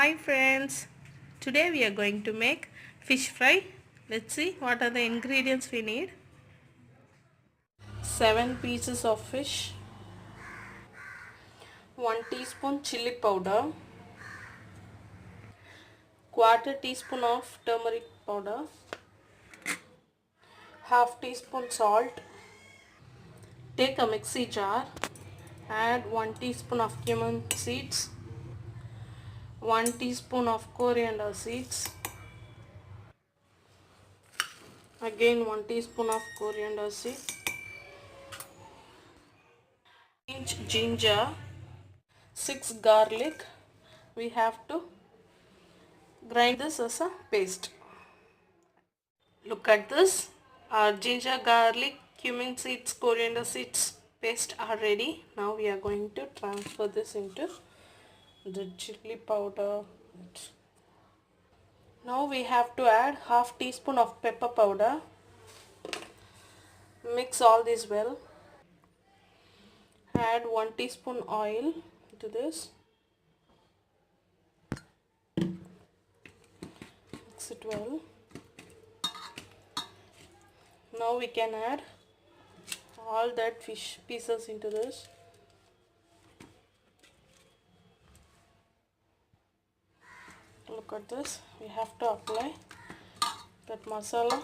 Hi friends, today we are going to make fish fry. Let's see what are the ingredients we need. 7 pieces of fish, 1 teaspoon chili powder, quarter teaspoon of turmeric powder, half teaspoon salt. Take a mixie jar, add 1 teaspoon of cumin seeds, 1 teaspoon of coriander seeds, again 1 teaspoon of coriander seeds, inch ginger, 6 garlic. We have to grind this as a paste. Look at this. Our ginger, garlic, cumin seeds, coriander seeds paste are ready. Now we are going to transfer this into the chili powder. Now we have to add half teaspoon of pepper powder. Mix all this well. Add 1 teaspoon oil to this. Mix it well. Now we can add all that fish pieces into this. Look at this. We have to apply that masala.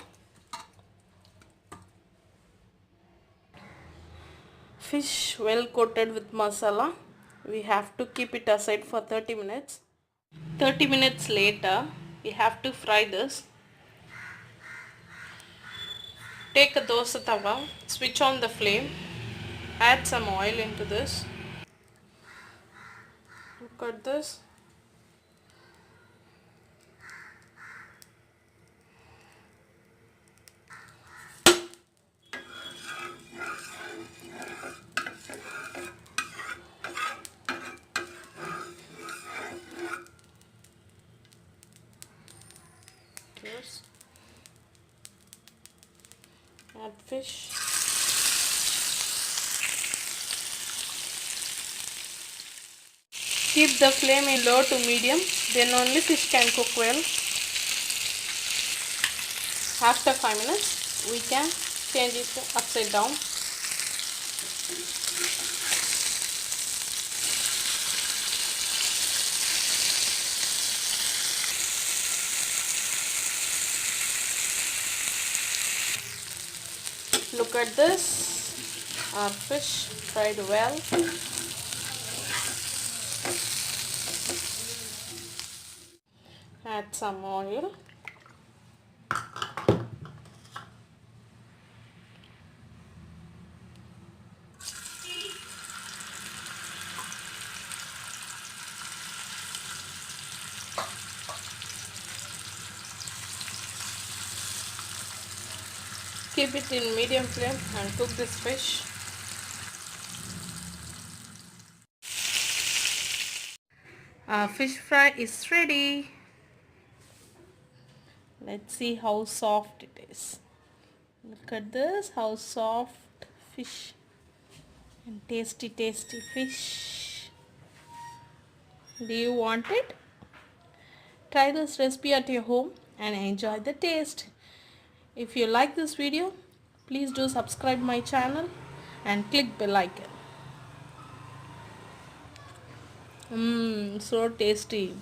Fish well coated with masala. We have to keep it aside for 30 minutes. 30 minutes later, we have to fry this. Take a dosa tawa, switch on the flame, add some oil into this. Look at this. Yes. Add fish. Keep the flame in low to medium, then only fish can cook well. After 5 minutes, we can change it upside down. Look at this. Our fish fried well. Add some oil. Keep it in medium flame and cook this fish. Our fish fry is ready. Let's see how soft it is. Look at this, how soft fish and tasty fish. Do you want it? Try this recipe at your home and enjoy the taste. If you like this video, please do subscribe my channel and click bell icon. So tasty.